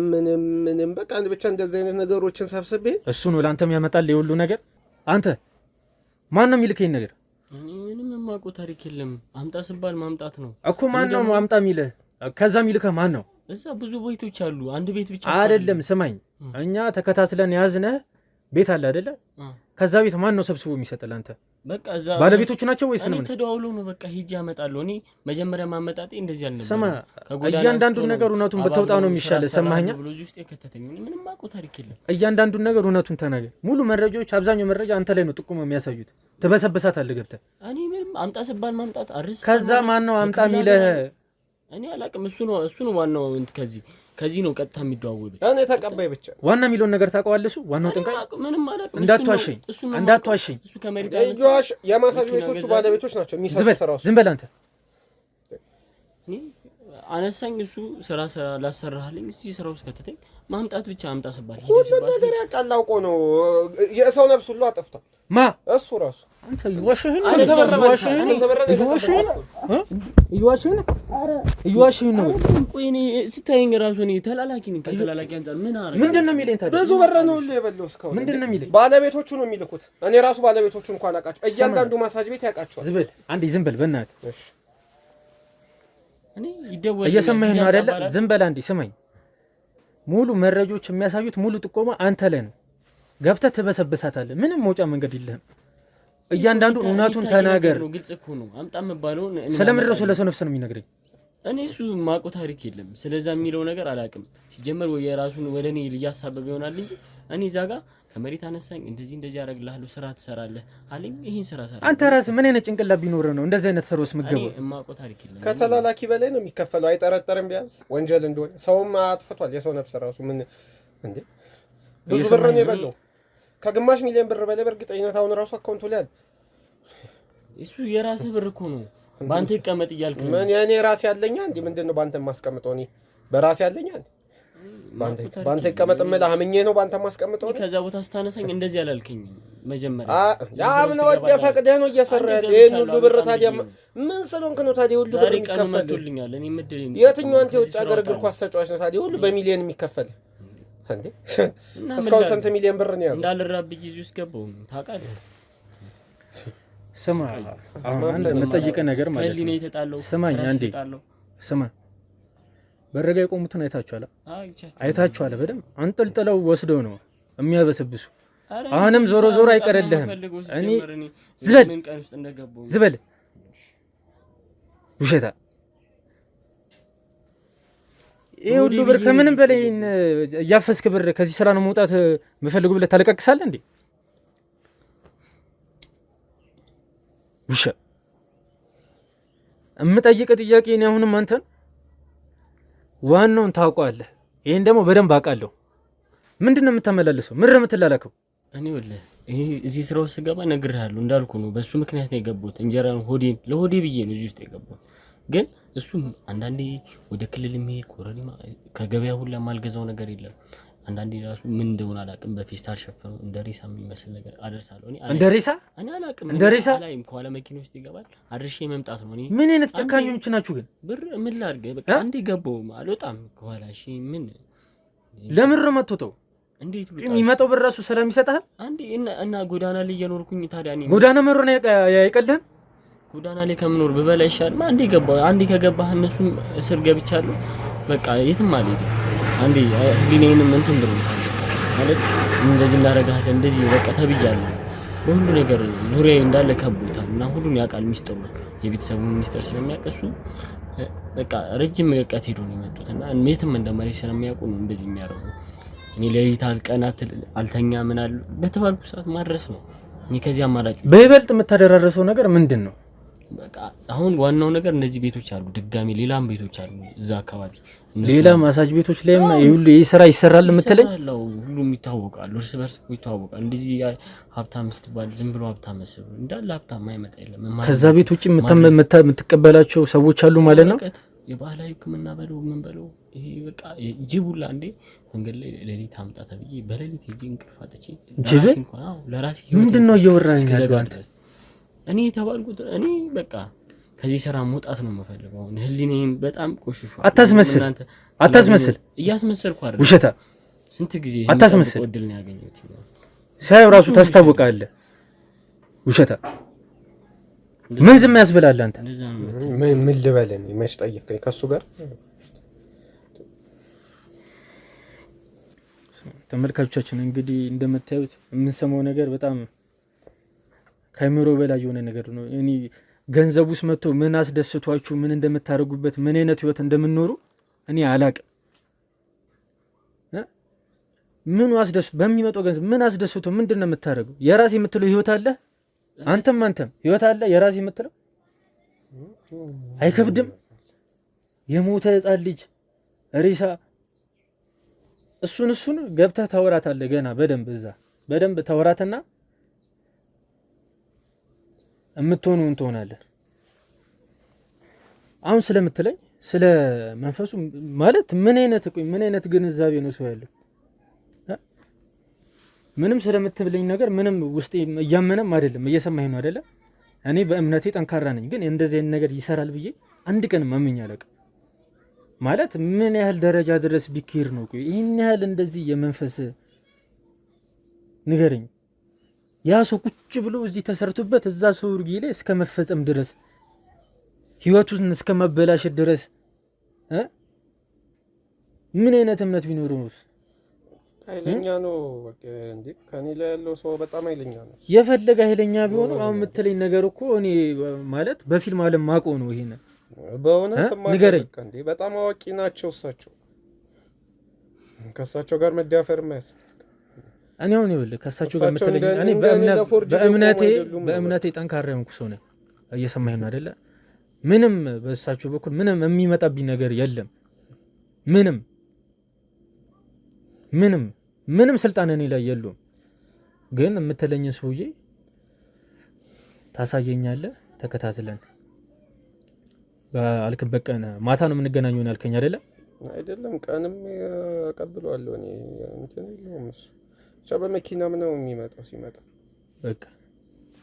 ምንም በቃ ብቻ እንደዚህ አይነት ነገሮችን ሰብስቤ እሱ ነው ለአንተም ያመጣል የሁሉ ነገር። አንተ ማን ነው የሚልከኝ ነገር? ምንም የማውቀው ታሪክ የለም። አምጣ ስባል ማምጣት ነው እኮ። ማን ነው አምጣ የሚልህ? ከዛ የሚልከህ ማን ነው? እዛ ብዙ ቤቶች አሉ። አንድ ቤት ብቻ አይደለም። ስማኝ፣ እኛ ተከታትለን ያዝነህ ቤት አለ አይደለ? ከዛ ቤት ማን ነው ሰብስቦ የሚሰጥልህ አንተ? በቃ እዛ ባለቤቶቹ ናቸው ወይስ ነው? እኔ ተደዋውለው ነው በቃ ሂጅ አመጣለሁ። እኔ መጀመሪያ ማመጣጤ እንደዚህ አልነበረ። ስማ፣ እያንዳንዱን ነገር እውነቱን ብትወጣ ነው የሚሻለው። ሰማኸኝ? ብሎ እዚህ ውስጥ የከተተኝ ምንም የማውቀው ታሪክ የለም። እያንዳንዱን ነገር እውነቱን ተናገር። ሙሉ መረጃዎች፣ አብዛኛው መረጃ አንተ ላይ ነው ጥቁም የሚያሳዩት። ትበሰብሳታለህ ገብተህ። እኔ ምንም አምጣ ስባል ማምጣት አርስ። ከዛ ማን ነው አምጣ የሚልህ? እኔ አላውቅም። እሱ ነው ዋናው። ከዚህ ነው ቀጥታ የሚደዋወሉት። እኔ ተቀባይ ብቻ ዋና የሚለውን ነገር ታውቀዋለህ። እሱ ዋናው ጠንቃይ። ምንም አላውቅም። እንዳትዋሸኝ። እሱ ከመሬት የማሳጅ ቤቶቹ ባለቤቶች ናቸው የሚሰሩት። ራሱ ዝም በል አንተ። እኔ አነሳኝ። እሱ ስራ ላሰራህልኝ እዚህ ስራ ውስጥ ከተተኝ ማምጣት ብቻ አምጣ ስባል ሁሉ ነገር ያውቃል። አውቆ ነው የሰው ነፍስ ሁሉ አጠፍቷል። ማ እሱ ራሱ አንተ ይዋሽህን ነው። ቆይ እኔ ስታየኝ ራሱ እኔ ተላላኪ ነኝ። ከተላላኪ አንፃር ምን አረጋ? ምንድን ነው የሚለኝ ታዲያ? ብዙ ብር ነው ሁሉ የበለው እስካሁን። ምንድን ነው የሚለኝ? ባለቤቶቹ ነው የሚልኩት። እኔ ራሱ ባለቤቶቹ እንኳን አላውቃቸው። እያንዳንዱ ማሳጅ ቤት ያውቃቸዋል። ዝም በል አንዴ፣ ዝም በል በእናትህ። እሺ እኔ ይደወል እየሰማኸኝ ነው አይደለ? ዝም በል አንዴ ስማኝ። ሙሉ መረጃዎች የሚያሳዩት ሙሉ ጥቆማ አንተ ላይ ነው። ገብተህ ትበሰብሳታለህ። ምንም መውጫ መንገድ የለህም። እያንዳንዱ እውነቱን ተናገር። ግልጽ እኮ ነው። አምጣ የምባለው ስለምንድነው? ስለሰው ነፍስ ነው የሚነግረኝ። እኔ እሱ የማውቀው ታሪክ የለም። ስለዛ የሚለው ነገር አላውቅም። ሲጀመር ወይ የራሱን ወደ እኔ እያሳበበ ይሆናል እንጂ እኔ እዛ ጋር ከመሬት አነሳኝ እንደዚህ አደርግልሃለሁ ስራ ትሰራለህ አለኝ። ይሄን ስራ ሰራ። አንተ ራስህ ምን አይነት ጭንቅላት ቢኖርህ ነው እንደዚህ አይነት ስራውስ የምትገባው? እኔ የማውቀው ታሪክ የለም። ከተላላኪ በላይ ነው የሚከፈለው። አይጠረጠርም። ቢያንስ ወንጀል እንደሆነ ሰውም አጥፍቷል። የሰው ነፍስ ራሱ ምን እንዴ ብዙ ብር ነው የበለው። ከግማሽ ሚሊዮን ብር በላይ በእርግጠኝነት አሁን ራሱ አካውንቱ ላይ አለ። እሱ የራስህ ብር እኮ ነው። ባንተ ይቀመጥ እያልክ ነው። ምን የኔ ራስ ያለኛ እንዴ? ምንድነው ባንተ ማስቀምጠው? እኔ በራስ ያለኛ እንዴ? ባንተ ይቀመጥ ምን አህምኜ ነው ባንተ ማስቀምጠው? ከዛ ቦታ ስታነሳኝ እንደዚህ አላልከኝ መጀመሪያ። አምን ወደ ፈቅደህ ነው እየሰራህ ይሄን ሁሉ ብር። ታዲያ ምን ስለሆንክ ነው ታዲያ ሁሉ ብር የሚከፈልልኛል? እኔ ምድልኝ የትኛው አንተ የውጭ ሀገር እግር ኳስ ተጫዋች ነው ታዲያ ሁሉ በሚሊዮን የሚከፈል እንዴ? እስካሁን ስንት ሚሊዮን ብር ነው ያዘው? እንዳልራብኝ እዚህ ውስጥ ገባሁ ታውቃለህ። ስማ አሁን አንድ የምጠይቅህ ነገር ማለት ነው። ስማኝ አንዴ ስማ። በረጋ የቆሙትን አይታችኋል? አይታችኋል? በደምብ አንጠልጥለው ወስደው ነው የሚያበሰብሱ። አሁንም ዞሮ ዞሮ አይቀርልህም። እኔ ዝበል ውሸታ። ይሄ ሁሉ ብር ከምንም በላይ እያፈስክ ብር ከዚህ ስራ ነው መውጣት የምፈልጉ ብለህ ታለቀቅሳለህ እንዴ? ውሻ እምጠይቅ ጥያቄ እኔ አሁንም አንተን ዋናውን ታውቀዋለህ። ይሄን ደግሞ በደንብ አውቃለሁ። ምንድነው የምታመላልሰው? ምንድን ነው የምትላላከው? እኔ ወላሂ ይሄ እዚህ ስራው ስገባ ነግሬሃለሁ። እንዳልኩ ነው። በሱ ምክንያት ነው የገባሁት። እንጀራን ለሆዴ ብዬ ነው እዚህ ውስጥ የገባሁት። ግን እሱ አንዳንዴ ወደ ክልል የሚሄድ ኮረሪማ ከገበያ ሁላ የማልገዛው ነገር የለም። አንዳንዴ ራሱ ምን እንደሆነ አላውቅም። በፌስታል ሸፈኑ እንደ ሬሳ የሚመስል ነገር አደርሳለሁ። እንደ ሬሳ እኔ አላውቅም። እንደ ሬሳ ላይም ከኋላ መኪና ውስጥ ይገባል። አድርሼ መምጣት ነው። እኔ ምን አይነት ጨካኞች ናችሁ ግን? ብር ምን ላድርግ? በቃ አንዴ ገባሁ አልወጣም ከኋላ። እሺ ምን ለምን ነው የምትወጣው? እንዴት ብሎ የሚመጣው ብር ራሱ ሰላም ይሰጣል አንዴ እና ጎዳና ላይ እየኖርኩኝ ታዲያ እኔ ጎዳና መሮር ነው ያይቀልህም። ጎዳና ላይ ከምኖር በበላ ይሻላል። አንዴ ገባሁ። አንዴ ከገባህ እነሱም እስር ገብቻለሁ። በቃ የትም አልሄድም። አንዴ ህሊናዬንም እንትን ብሎታል። ማለት እንደዚህ እናደርጋለን እንደዚህ በቃ ተብያለሁ። በሁሉ ነገር ዙሪያዬ እንዳለ ከቦታል እና ሁሉን ያውቃል። ሚስጥሩ የቤተሰቡን ሚስጥር ስለሚያቀሱ በቃ ረጅም ርቀት ሄዶ ነው የመጡት እና የትም እንደማይሄድ ስለሚያውቁ ነው እንደዚህ የሚያደርጉ። እኔ ሌሊት ቀናት አልተኛ ምን አለ በተባልኩ ሰዓት ማድረስ ነው። እኔ ከዚህ አማራጭ በይበልጥ የምታደራረሰው ነገር ምንድን ነው? በቃ አሁን ዋናው ነገር እነዚህ ቤቶች አሉ። ድጋሚ ሌላም ቤቶች አሉ እዛ አካባቢ። ሌላ ማሳጅ ቤቶች ላይም ሁሉ ይስራ ይሰራል የምትለኝ? ሁሉም ይታወቃሉ። እርስ በርስ ይታወቃሉ። እንደዚህ ሀብታም ስትባል ዝም ብሎ ሀብታም መስሉ እንዳለ ሀብታም ማይመጣ የለም። ከዛ ቤት ውጪ የምትቀበላቸው ሰዎች አሉ ማለት ነው። የባህላዊ ሕክምና በለው ምን በለው ይሄ በቃ ጅቡላ እንዴ መንገድ ላይ ሌሊት አምጣ ተብዬ በሌሊት ሄጄ እንቅልፍ አጥቼ ለራሴ ምንድነው እየወራኝ ያለው አንተ? እኔ የተባልኩት እኔ በቃ ከዚህ ስራ መውጣት ነው የምፈልገው። ህሊናዬን በጣም ቆሽሿል። አታስመስል። እያስመሰልኩ አይደል? ውሸታ። ስንት ጊዜ አታስመስል። እድል ነው ያገኘሁት። ሳይው ራሱ ታስታውቃለህ። ውሸታ ምን ዝም ያስብላል አንተ? ምን ልበልን? መች ጠየቀኝ ከሱ ጋር ተመልካቾቻችን እንግዲህ እንደምታዩት የምንሰማው ነገር በጣም ከአይምሮ በላይ የሆነ ነገር ነው። እኔ ገንዘብ ውስጥ መጥቶ ምን አስደስቷችሁ ምን እንደምታደርጉበት ምን አይነት ህይወት እንደምንኖሩ እኔ አላቅም። ምን አስደስቶ በሚመጣው ገንዘብ ምን አስደስቶ ምንድነው የምታደርገው? የራስ የምትለው ህይወት አለ። አንተም ህይወት አለ የራስ የምትለው አይከብድም? የሞተ ህፃን ልጅ ሬሳ እሱን ገብተህ ታወራታለህ። ገና በደንብ ታወራትና እምትሆነውን ትሆናለህ። አሁን ስለምትለኝ ስለ መንፈሱ ማለት ምን አይነት ግንዛቤ ነው ሰው ያለው? ምንም ስለምትብለኝ ነገር ምንም ውስጤ እያመነም አይደለም እየሰማኝ ነው አይደለ? እኔ በእምነቴ ጠንካራ ነኝ፣ ግን እንደዚህ አይነት ነገር ይሰራል ብዬ አንድ ቀን ማምኜ አላውቅም። ማለት ምን ያህል ደረጃ ድረስ ቢኬር ነው? ይሄን ያህል እንደዚህ የመንፈስ ንገረኝ። ያ ሰው ቁጭ ብሎ እዚህ ተሰርቶበት እዛ ሰው ርጊ ላይ እስከ መፈጸም ድረስ ህይወቱን እስከ መበላሸት ድረስ ምን አይነት እምነት ቢኖረው ነው? ኃይለኛ ነው በቃ እንዴ! ከኔ ላይ ያለው ሰው በጣም ኃይለኛ ነው። የፈለገ ኃይለኛ ቢሆን አሁን የምትለኝ ነገር እኮ እኔ ማለት በፊልም ዓለም ማቆ ነው። ይሄን በእውነት ንገረኝ እንዴ! በጣም አዋቂ ናቸው እሳቸው። ከእሳቸው ጋር መዳፈር የማያስፈልግ እኔ አሁን ይኸውልህ ከእሳቸው ጋር የምትለኝ እኔ በእምነቴ ጠንካራ የሆንኩ ሰው ነኝ። እየሰማኸኝ ነው አይደለ? ምንም በእሳቸው በኩል ምንም የሚመጣብኝ ነገር የለም። ምንም ስልጣን እኔ ላይ የለውም። ግን የምትለኝን ሰውዬ ታሳየኛለህ ተከታትለን በአልክበት ቀን ማታ ነው የምንገናኘው ያልከኝ አይደለም? ቀንም አቀብለዋለሁ እኔ እንትን የለውም እሱ ብቻ በመኪና ነው የሚመጣው። ሲመጣ በቃ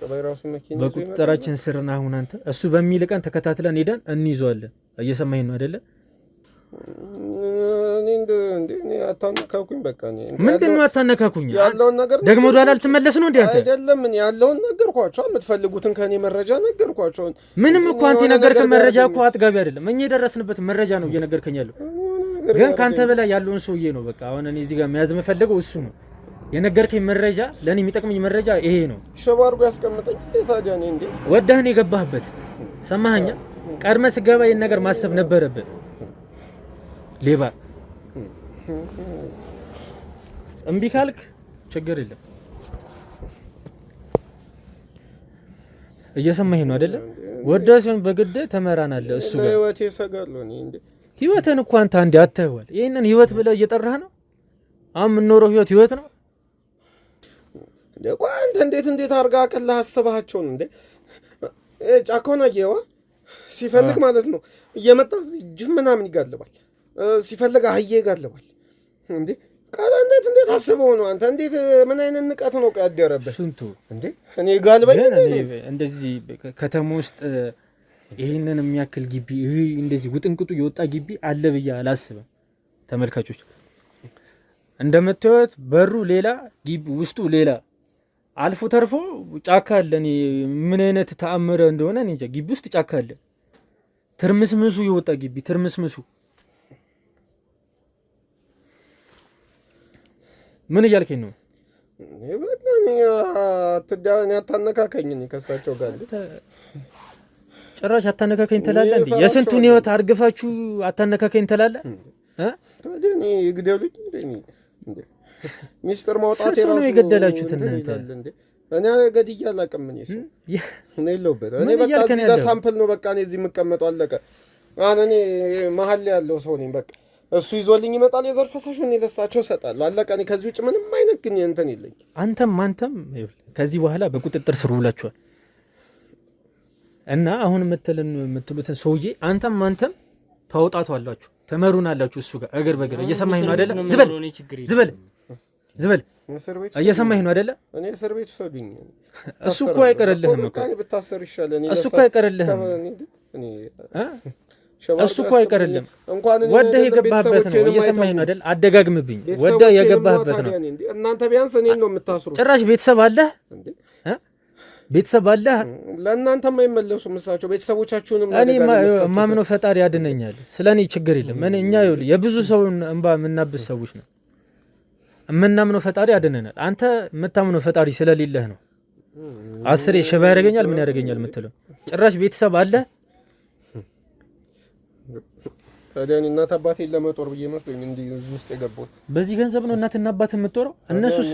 በራሱ መኪና በቁጥጥራችን ስር ነው። አሁን አንተ እሱ በሚል ቀን ተከታትለን ሄደን እንይዘዋለን። እየሰማኸኝ ነው አይደለ? እኔ አታነካኩኝ። በቃ ምንድነው አታነካኩኝ? ያለውን ነገር ደግሞ ወደኋላ ልትመለስ ነው እንዴ አንተ? አይደለም እኔ ያለውን ነገርኳቸው። የምትፈልጉትን ከኔ መረጃ ነገርኳቸው። ምንም እኮ አንተ ነገርከኝ መረጃ እኮ አጥጋቢ አይደለም። እኛ የደረስንበት መረጃ ነው እየነገርከኝ ያለው። ግን ካንተ በላይ ያለውን ሰውዬ ነው በቃ አሁን እኔ እዚህ ጋር መያዝ የምፈልገው እሱ ነው። የነገርከኝ መረጃ ለኔ የሚጠቅመኝ መረጃ ይሄ ነው። ሸባርጎ ያስቀምጠኝ ታዲያ እኔ እንዴ ወዳህን የገባህበት ሰማኸኛ? ቀድመህ ስገባ ይሄን ነገር ማሰብ ነበረብህ። ሌባ እምቢ ካልክ ችግር የለም። እየሰማኸኝ ነው አይደለ? ወዳህ ሲሆን በግድ ተመራናለህ። እሱ ጋር ህይወቴ ሰጋለሁ እኔ እንዴ ህይወትን እኮ አንተ አንዴ አታየዋል። ይሄንን ህይወት ብለህ እየጠራህ ነው። አሁን የምንኖረው ህይወት ነው እንዴ? ቆይ አንተ እንዴት አድርጋ አቅልህ አስበሃቸው ነው እንዴ? ጫካውን አየዋ ሲፈልግ ማለት ነው እየመጣ ጅም ምናምን ይጋልባል፣ ሲፈልግ አህዬ ይጋልባል። እንዴ ቃላነት እንዴት አስበው ነው አንተ? እንዴት ምን አይነት ንቀት ነው ያደረበት? ስንቱ እንዴ እኔ ጋልበኝ እንደዚህ ከተማ ውስጥ ይሄንን የሚያክል ግቢ ይሄ እንደዚህ ውጥንቅጡ የወጣ ግቢ አለ ብዬ አላስብም። ተመልካቾች እንደምታዩት በሩ ሌላ ግቢ ውስጡ ሌላ አልፎ ተርፎ ጫካ አለ። እኔ ምን አይነት ተአምረ እንደሆነ እኔ እንጃ። ግቢ ውስጥ ጫካ አለ። ትርምስምሱ የወጣ ግቢ ትርምስምሱ። ምን እያልከኝ ነው? አታነካከኝ። ከሳቸው ጋር ጭራሽ አታነካከኝ ትላለህ እንዴ? የስንቱን ህይወት አርግፋችሁ አታነካከኝ ትላለህ? ታዲያ እኔ ይግደሉኝ እንዴ? ሚስጥር ማውጣት ነው የገደላችሁት እናንተ። እኔ ገድዬ አላውቅም። እኔ የለሁበት። እኔ በቃ እዚህ ለሳምፕል ነው በቃ እኔ እዚህ የምቀመጠው አለቀ። እኔ መሀል ላይ ያለው ሰው ነኝ በቃ። እሱ ይዞልኝ ይመጣል የዘር ፈሳሹን እኔ ለሳቸው እሰጣለሁ አለቀ። እኔ ከዚህ ውጭ ምንም አይነት ግን እንትን የለኝ። አንተም ከዚህ በኋላ በቁጥጥር ስር ውላችኋል እና አሁን የምትሉትን ሰውዬ አንተም ታውጣቷላችሁ፣ ተመሩናላችሁ እሱ ጋር እግር በእግር። እየሰማኸኝ ነው አይደለ? ዝበል እየሰማኸኝ ነው አይደለ? እኔ እስር ቤት ውሰዱኝ። እሱ እኮ አይቀርልህም እኮ ብታሰር ይሻላል። እሱ እኮ አይቀርልህም። እሱ እኮ አይቀርልህም። ወደህ የገባህበት ነው። እየሰማኸኝ ነው አይደል? አደጋግምብኝ። ወደህ የገባህበት ነው። እናንተ ቢያንስ እኔን ነው የምታስሩት። ጭራሽ ቤተሰብ አለህ ቤተሰብ አለ። ለእናንተም አይመለሱም እሳቸው ቤተሰቦቻችሁንም። እኔ ማምነው ፈጣሪ ያድነኛል። ስለኔ ችግር የለም። እኛ የብዙ ሰውን እንባ የምናብስ ሰዎች ነው። የምናምነው ፈጣሪ ያድነናል። አንተ የምታምነው ፈጣሪ ስለሌለህ ነው 10 ሽባ ያደርገኛል ምን ያደርገኛል የምትለው። ጭራሽ ቤተሰብ አለ። ታዲያ እኔ እናት አባቴን ለመጦር ብዬ መስሎኝ እንዲህ ውስጥ የገባሁት። በዚህ ገንዘብ ነው እናትና አባት የምትጦረው? እነሱስ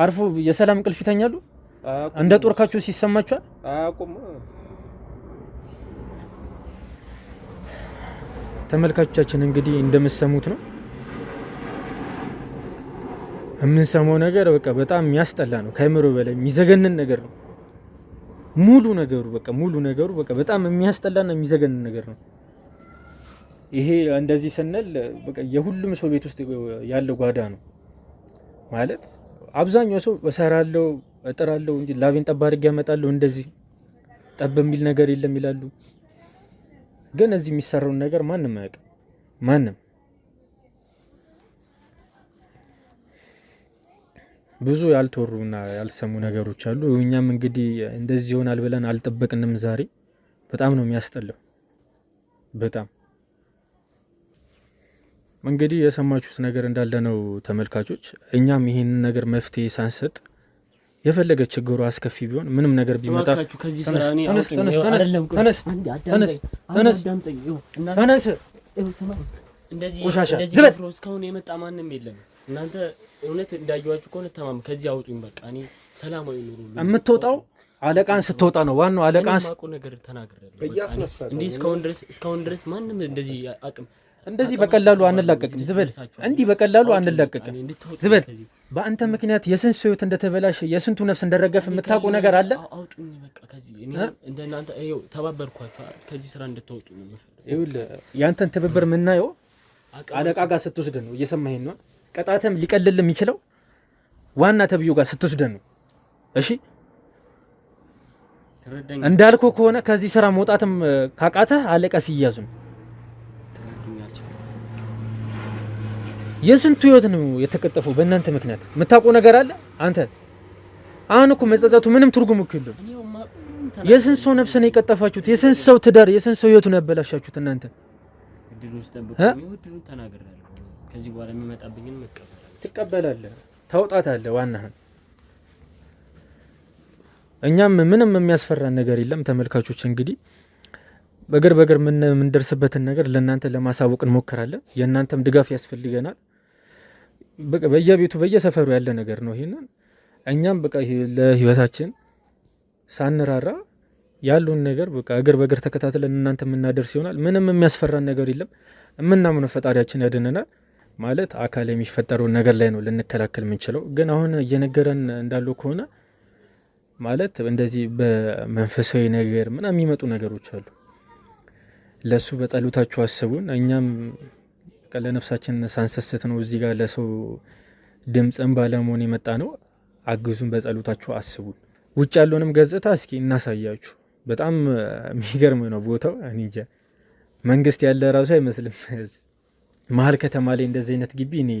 አርፎ የሰላም እንቅልፍ ይተኛሉ? እንደ ጦርካችሁ ሲሰማችኋል? አያውቁም። ተመልካቾቻችን እንግዲህ እንደምትሰሙት ነው የምንሰማው ነገር። በቃ በጣም የሚያስጠላ ነው፣ ከአእምሮ በላይ የሚዘገንን ነገር ነው። ሙሉ ነገሩ በቃ በጣም የሚያስጠላና የሚዘገንን ነገር ነው። ይሄ እንደዚህ ስንል በቃ የሁሉም ሰው ቤት ውስጥ ያለ ጓዳ ነው ማለት። አብዛኛው ሰው እሰራለሁ እጥራለሁ እንጂ ላቤን ጠብ አድርጌ ያመጣለሁ እንደዚህ ጠብ የሚል ነገር የለም ይላሉ። ግን እዚህ የሚሰራውን ነገር ማንም አያውቅም። ማንም ብዙ ያልተወሩና ያልሰሙ ነገሮች አሉ። እኛም እንግዲህ እንደዚህ ይሆናል ብለን አልጠበቅንም። ዛሬ በጣም ነው የሚያስጠላው። በጣም እንግዲህ የሰማችሁት ነገር እንዳለ ነው ተመልካቾች። እኛም ይሄንን ነገር መፍትሄ ሳንሰጥ የፈለገ ችግሩ አስከፊ ቢሆን ምንም ነገር ቢመጣ ከዚህ ስራ እኔ ተነስ እንደዚህ እስካሁን የመጣ ማንም የለም። እናንተ እውነት እንዳያችሁ ከሆነ ተማም ከዚህ አውጡኝ። በቃ እኔ ሰላማዊ ኑሩ። የምትወጣው አለቃን ስትወጣ ነው። ዋናው አለቃን ማቆ ነገር ተናግረለ እንዴ እስካሁን ድረስ ማንም እንደዚህ አቅም እንደዚህ በቀላሉ አንላቀቅም። ዝበል እንዲህ በቀላሉ አንላቀቅም። ዝበል በአንተ ምክንያት የስንት ሰው ህይወት እንደተበላሽ የስንቱ ነፍስ እንደረገፈ የምታውቀው ነገር አለ። አውጡኝ በቃ ከዚህ እኔ እንደናንተ ተባበርኳችሁ ከዚህ ስራ እንድትወጡ ነው የምፈልገው። ይኸውልህ ያንተን ትብብር የምናየው አለቃ ጋር ስትወስድ ነው። እየሰማኸኝ ነው? ቀጣተም ሊቀልል የሚችለው ዋና ተብዩ ጋር ስትወስድ ነው። እሺ እንዳልከው ከሆነ ከዚህ ስራ መውጣትም ካቃተህ አለቃ ሲያዙ ነው። የስንቱ ህይወት ነው የተቀጠፈው በእናንተ ምክንያት። የምታውቀው ነገር አለ አንተ። አሁን እኮ መጸጸቱ ምንም ትርጉም እኮ የለውም። የስንት ሰው ነፍስ ነው የቀጠፋችሁት? የስንት ሰው ትዳር፣ የስንት ሰው ህይወት ነው ያበላሻችሁት እናንተ። ከዚህ በኋላ የሚመጣብኝን ትቀበላለህ፣ ታውጣታለህ ዋናህን። እኛም ምንም የሚያስፈራን ነገር የለም ተመልካቾች። እንግዲህ በእግር የምንደርስበትን ነገር ለእናንተ ለማሳወቅ እንሞክራለን። የእናንተም ድጋፍ ያስፈልገናል። በየቤቱ በየሰፈሩ ያለ ነገር ነው ይሄንን። እኛም በቃ ለህይወታችን ሳንራራ ያሉን ነገር በቃ እግር በእግር ተከታትለን እናንተ የምናደርስ ይሆናል። ምንም የሚያስፈራን ነገር የለም። የምናምነው ፈጣሪያችን ያድነናል። ማለት አካል የሚፈጠረውን ነገር ላይ ነው ልንከላከል የምንችለው። ግን አሁን እየነገረን እንዳለው ከሆነ ማለት እንደዚህ በመንፈሳዊ ነገር ምናምን የሚመጡ ነገሮች አሉ። ለሱ በጸሎታችሁ አስቡን። እኛም ለነፍሳችን ሳንሰስት ነው እዚህ ጋር ለሰው ድምጽን ባለመሆን የመጣ ነው። አግዙን፣ በጸሎታችሁ አስቡን። ውጭ ያለውንም ገጽታ እስኪ እናሳያችሁ። በጣም የሚገርም ነው ቦታው። እኔ እንጃ መንግስት ያለ ራሱ አይመስልም። መሀል ከተማ ላይ እንደዚህ አይነት ግቢ እኔ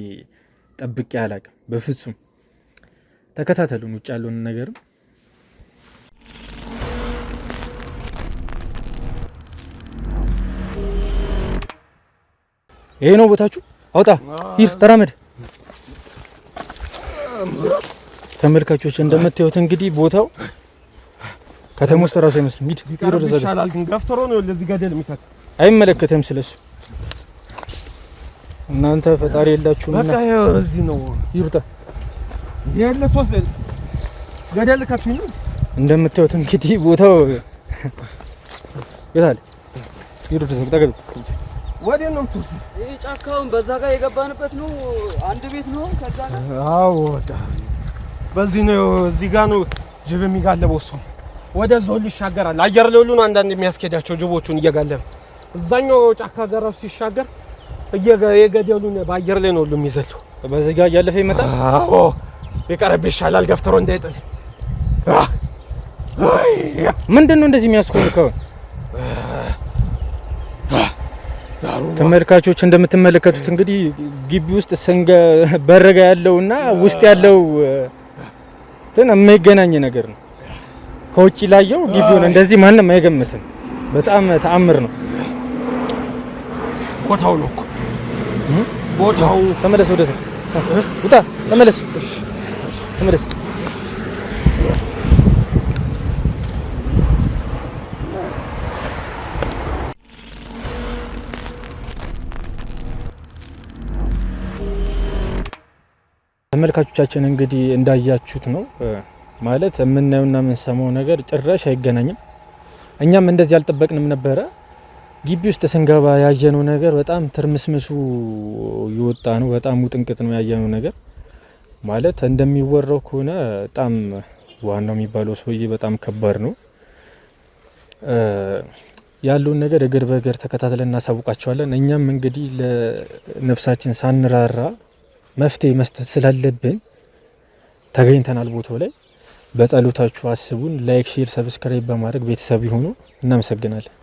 ጠብቄ አላቅም በፍጹም። ተከታተሉን ውጭ ያለውን ነገር። ይሄ ነው ቦታችሁ። አውጣ፣ ይህ ተራመድ። ተመልካቾች እንደምታዩት እንግዲህ ቦታው ከተማ ውስጥ ራሱ አይመስልም። ሂድ ይሻላል ግን ገፍትሮ ነው ለዚህ ገደል የሚከት አይመለከተም ስለሱ። እናንተ ፈጣሪ የላችሁም። በቃ እዚህ ነው ይሩጣ ያለ ተወሰደ ገደል ከፊኑ እንደምታዩት እንግዲህ ቦታው ይላል። ይሩጣ ተጠገብ ወዴት ነው የምትወስዱ? ይሄ ጫካውን በዛ ጋር የገባንበት ነው። አንድ ቤት ነው ከዛ ጋር። አዎ በዚህ ነው እዚህ ጋር ነው ጅብ የሚጋለበው። እሱ ወደ ዞል ይሻገራል። አየር ላይ ሁሉ አንዳንድ የሚያስኬዳቸው ጅቦቹን እየጋለበ እዛኛው ጫካ ጋር ሲሻገር የገደሉን በአየር ላይ ነው ሁሉ የሚዘለው። በዚህ ጋር እያለፈ ይመጣል። አዎ የቀረብ ይሻላል ገፍትሮ እንዳይጥል። ምንድነው እንደዚህ የሚያስኮልከው? ተመልካቾች እንደምትመለከቱት እንግዲህ ግቢ ውስጥ በረጋ ያለውና ውስጥ ያለው የማይገናኝ ነገር ነው። ከውጪ ላየው ግቢውን እንደዚህ ማንም አይገምትም። በጣም ተአምር ነው። ቦታው ነው እኮ ቦታው። ተመለስ፣ ወደዛ ውጣ፣ ተመለስ፣ ተመለስ። ተመልካቾቻችን እንግዲህ እንዳያችሁት ነው ማለት የምናየውና የምንሰማው ነገር ጭራሽ አይገናኝም። እኛም እንደዚህ አልጠበቅንም ነበረ። ግቢ ውስጥ ስንገባ ያየነው ነገር በጣም ትርምስምሱ ይወጣ ነው። በጣም ውጥንቅጥ ነው ያየነው ነገር ማለት እንደሚወራው ከሆነ በጣም ዋናው የሚባለው ሰውዬ በጣም ከባድ ነው። ያለውን ነገር እግር በእግር ተከታትለን እናሳውቃቸዋለን። እኛም እንግዲህ ለነፍሳችን ሳንራራ መፍትሄ መስጠት ስላለብን ተገኝተናል ቦታው ላይ። በጸሎታችሁ አስቡን። ላይክ፣ ሼር፣ ሰብስክራይብ በማድረግ ቤተሰብ ይሁኑ። እናመሰግናለን።